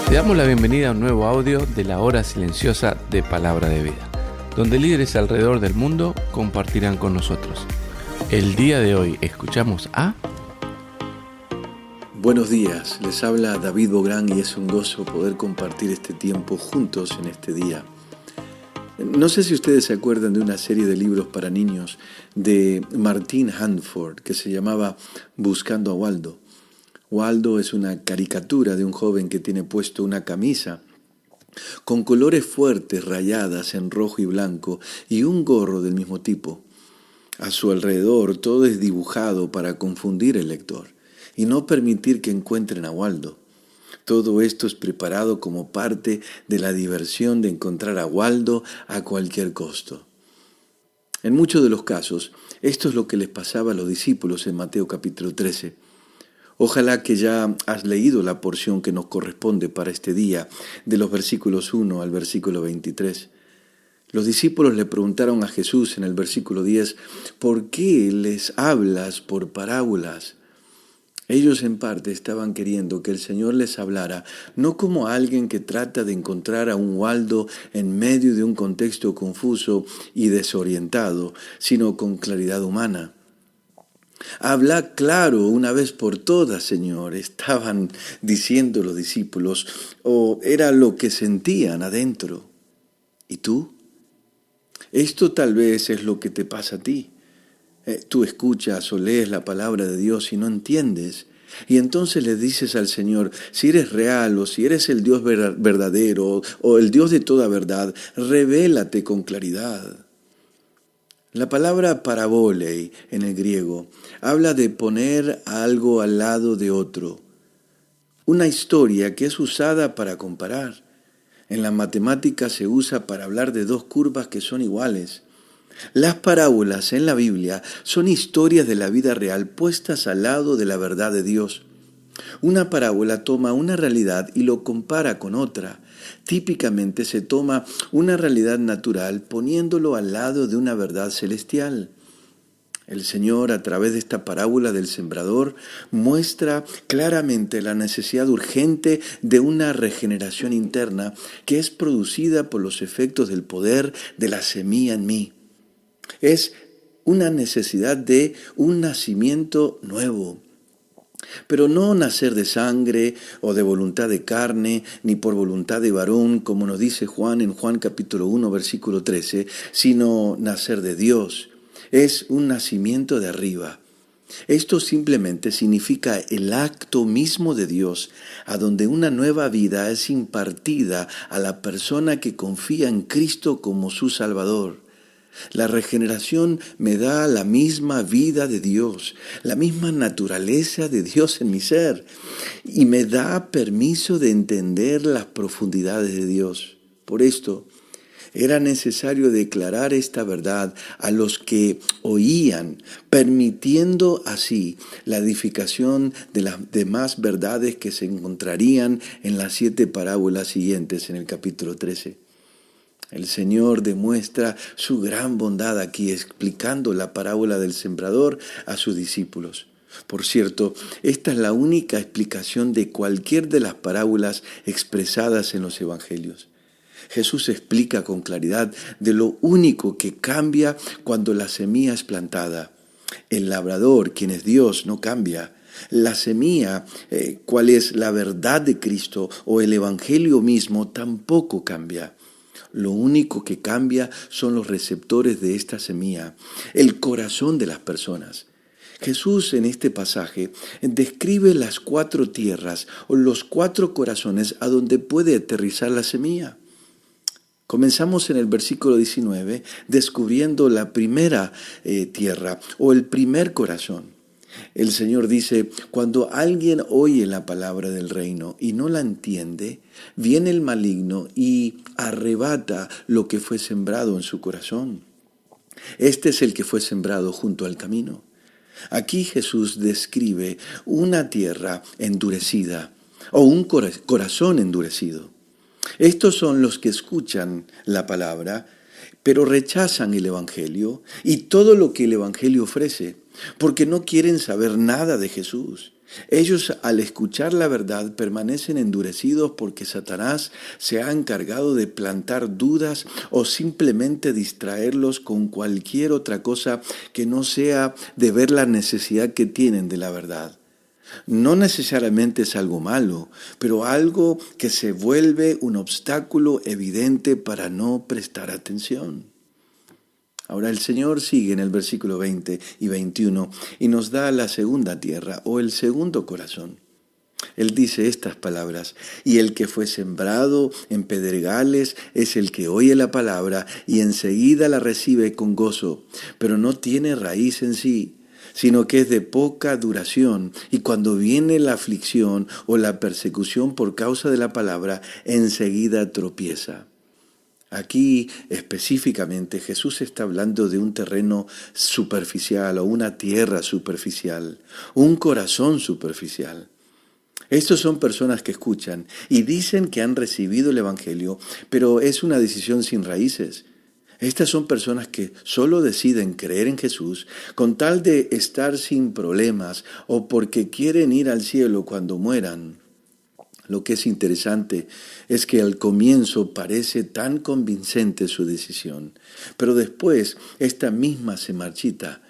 Te damos la bienvenida a un nuevo audio de la hora silenciosa de Palabra de Vida, donde líderes alrededor del mundo compartirán con nosotros. El día de hoy escuchamos a... Buenos días, les habla David Bográn y es un gozo poder compartir este tiempo juntos en este día. No sé si ustedes se acuerdan de una serie de libros para niños de Martin Handford que se llamaba Buscando a Waldo. Waldo es una caricatura de un joven que tiene puesto una camisa con colores fuertes rayadas en rojo y blanco y un gorro del mismo tipo. A su alrededor todo es dibujado para confundir al lector y no permitir que encuentren a Waldo. Todo esto es preparado como parte de la diversión de encontrar a Waldo a cualquier costo. En muchos de los casos, esto es lo que les pasaba a los discípulos en Mateo capítulo 13. Ojalá que ya has leído la porción que nos corresponde para este día, de los versículos 1 al versículo 23. Los discípulos le preguntaron a Jesús en el versículo 10, ¿por qué les hablas por parábolas? Ellos en parte estaban queriendo que el Señor les hablara, no como a alguien que trata de encontrar a un Waldo en medio de un contexto confuso y desorientado, sino con claridad humana. Habla claro una vez por todas, Señor, estaban diciendo los discípulos, o era lo que sentían adentro. ¿Y tú? Esto tal vez es lo que te pasa a ti. Tú escuchas o lees la palabra de Dios y no entiendes. Y entonces le dices al Señor, si eres real o si eres el Dios verdadero o el Dios de toda verdad, revélate con claridad. La palabra parabolei en el griego habla de poner algo al lado de otro. Una historia que es usada para comparar. En la matemática se usa para hablar de dos curvas que son iguales. Las parábolas en la Biblia son historias de la vida real puestas al lado de la verdad de Dios. Una parábola toma una realidad y lo compara con otra. Típicamente se toma una realidad natural poniéndolo al lado de una verdad celestial. El Señor, a través de esta parábola del sembrador, muestra claramente la necesidad urgente de una regeneración interna que es producida por los efectos del poder de la semilla en mí. Es una necesidad de un nacimiento nuevo. Pero no nacer de sangre o de voluntad de carne, ni por voluntad de varón, como nos dice Juan en Juan capítulo 1, versículo 13, sino nacer de Dios. Es un nacimiento de arriba. Esto simplemente significa el acto mismo de Dios, a donde una nueva vida es impartida a la persona que confía en Cristo como su Salvador. La regeneración me da la misma vida de Dios, la misma naturaleza de Dios en mi ser y me da permiso de entender las profundidades de Dios. Por esto, era necesario declarar esta verdad a los que oían, permitiendo así la edificación de las demás verdades que se encontrarían en las 7 parábolas siguientes en el capítulo 13. El Señor demuestra su gran bondad aquí, explicando la parábola del sembrador a sus discípulos. Por cierto, esta es la única explicación de cualquier de las parábolas expresadas en los evangelios. Jesús explica con claridad de lo único que cambia cuando la semilla es plantada. El labrador, quien es Dios, no cambia. La semilla, cuál es la verdad de Cristo o el evangelio mismo, tampoco cambia. Lo único que cambia son los receptores de esta semilla, el corazón de las personas. Jesús en este pasaje describe las 4 tierras o los 4 corazones a donde puede aterrizar la semilla. Comenzamos en el versículo 19 descubriendo la primera tierra o el primer corazón. El Señor dice, cuando alguien oye la palabra del reino y no la entiende, viene el maligno y arrebata lo que fue sembrado en su corazón. Este es el que fue sembrado junto al camino. Aquí Jesús describe una tierra endurecida o un corazón endurecido. Estos son los que escuchan la palabra, pero rechazan el Evangelio y todo lo que el Evangelio ofrece, porque no quieren saber nada de Jesús. Ellos, al escuchar la verdad, permanecen endurecidos porque Satanás se ha encargado de plantar dudas o simplemente distraerlos con cualquier otra cosa que no sea de ver la necesidad que tienen de la verdad. No necesariamente es algo malo, pero algo que se vuelve un obstáculo evidente para no prestar atención. Ahora el Señor sigue en el versículo 20 y 21 y nos da la segunda tierra o el segundo corazón. Él dice estas palabras: y el que fue sembrado en pedregales es el que oye la palabra y enseguida la recibe con gozo, pero no tiene raíz en sí, sino que es de poca duración, y cuando viene la aflicción o la persecución por causa de la palabra, enseguida tropieza. Aquí específicamente Jesús está hablando de un terreno superficial o una tierra superficial, un corazón superficial. Estos son personas que escuchan y dicen que han recibido el Evangelio, pero es una decisión sin raíces. Estas son personas que solo deciden creer en Jesús con tal de estar sin problemas o porque quieren ir al cielo cuando mueran. Lo que es interesante es que al comienzo parece tan convincente su decisión, pero después esta misma se marchita.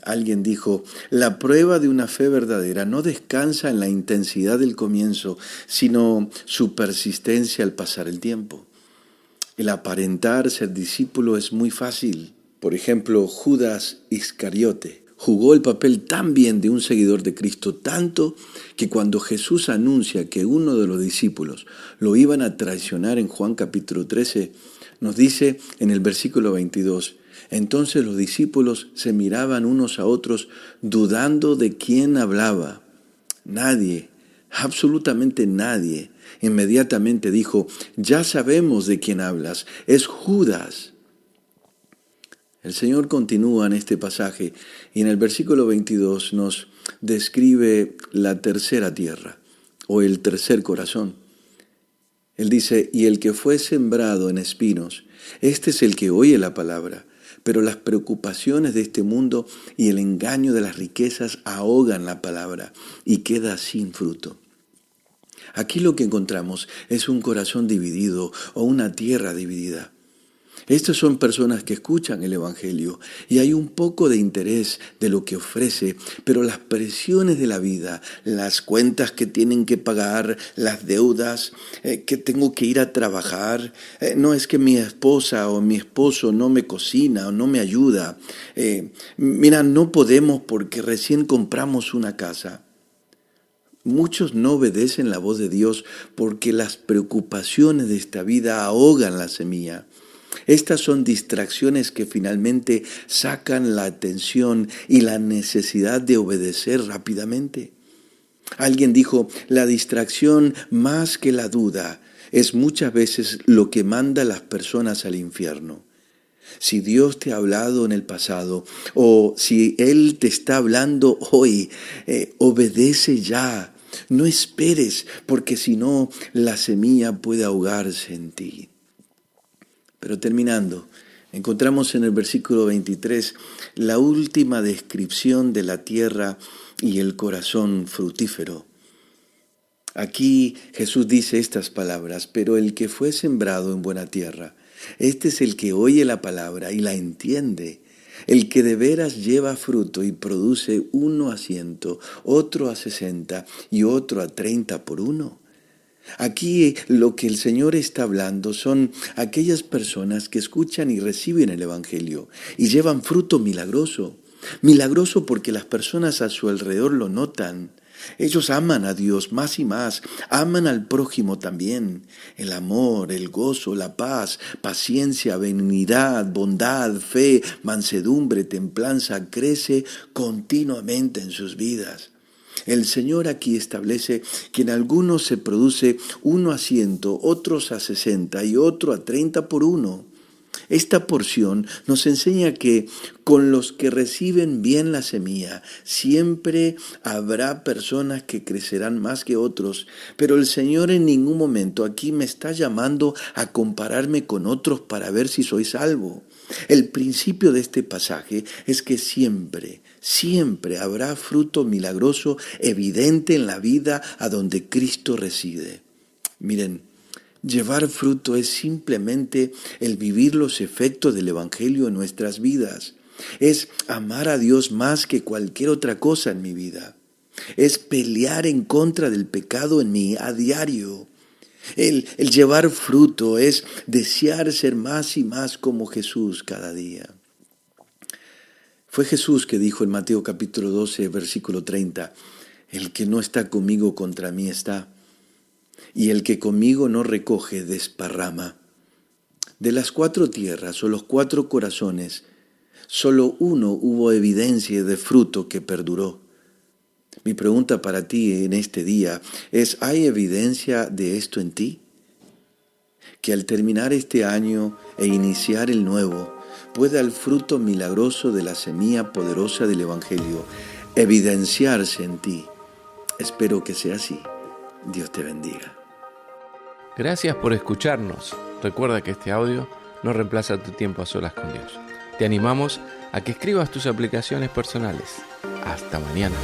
Alguien dijo: la prueba de una fe verdadera no descansa en la intensidad del comienzo, sino su persistencia al pasar el tiempo. El aparentar ser discípulo es muy fácil. Por ejemplo, Judas Iscariote jugó el papel tan bien de un seguidor de Cristo, tanto que cuando Jesús anuncia que uno de los discípulos lo iban a traicionar en Juan capítulo 13, nos dice en el versículo 22, entonces los discípulos se miraban unos a otros dudando de quién hablaba. Nadie, absolutamente nadie, inmediatamente dijo: ya sabemos de quién hablas, es Judas. El Señor continúa en este pasaje y en el versículo 22 nos describe la tercera tierra o el tercer corazón. Él dice: y el que fue sembrado en espinos, este es el que oye la palabra, pero las preocupaciones de este mundo y el engaño de las riquezas ahogan la palabra y queda sin fruto. Aquí lo que encontramos es un corazón dividido o una tierra dividida. Estas son personas que escuchan el Evangelio y hay un poco de interés de lo que ofrece, pero las presiones de la vida, las cuentas que tienen que pagar, las deudas, que tengo que ir a trabajar, no es que mi esposa o mi esposo no me cocina o no me ayuda, mira, no podemos porque recién compramos una casa. Muchos no obedecen la voz de Dios porque las preocupaciones de esta vida ahogan la semilla. Estas son distracciones que finalmente sacan la atención y la necesidad de obedecer rápidamente. Alguien dijo: la distracción más que la duda es muchas veces lo que manda a las personas al infierno. Si Dios te ha hablado en el pasado o si Él te está hablando hoy, obedece ya. No esperes, porque si no, la semilla puede ahogarse en ti. Pero terminando, encontramos en el versículo 23 la última descripción de la tierra y el corazón fructífero. Aquí Jesús dice estas palabras: pero el que fue sembrado en buena tierra, este es el que oye la palabra y la entiende, el que de veras lleva fruto y produce uno a 100, otro a 60 y otro a 30 por uno. Aquí lo que el Señor está hablando son aquellas personas que escuchan y reciben el Evangelio y llevan fruto milagroso. Milagroso porque las personas a su alrededor lo notan. Ellos aman a Dios más y más, aman al prójimo también. El amor, el gozo, la paz, paciencia, benignidad, bondad, fe, mansedumbre, templanza crece continuamente en sus vidas. El Señor aquí establece que en algunos se produce uno a 100, otros a 60 y otro a 30 por uno. Esta porción nos enseña que con los que reciben bien la semilla, siempre habrá personas que crecerán más que otros, pero el Señor en ningún momento aquí me está llamando a compararme con otros para ver si soy salvo. El principio de este pasaje es que siempre siempre habrá fruto milagroso evidente en la vida a donde Cristo reside. Miren, llevar fruto es simplemente el vivir los efectos del Evangelio en nuestras vidas. Es amar a Dios más que cualquier otra cosa en mi vida. Es pelear en contra del pecado en mí a diario. El llevar fruto es desear ser más y más como Jesús cada día. Fue Jesús que dijo en Mateo capítulo 12, versículo 30, el que no está conmigo contra mí está, y el que conmigo no recoge desparrama. De las 4 tierras o los 4 corazones, solo uno hubo evidencia de fruto que perduró. Mi pregunta para ti en este día es, ¿hay evidencia de esto en ti? Que al terminar este año e iniciar el nuevo, pueda el fruto milagroso de la semilla poderosa del Evangelio evidenciarse en ti. Espero que sea así. Dios te bendiga. Gracias por escucharnos. Recuerda que este audio no reemplaza tu tiempo a solas con Dios. Te animamos a que escribas tus aplicaciones personales. Hasta mañana.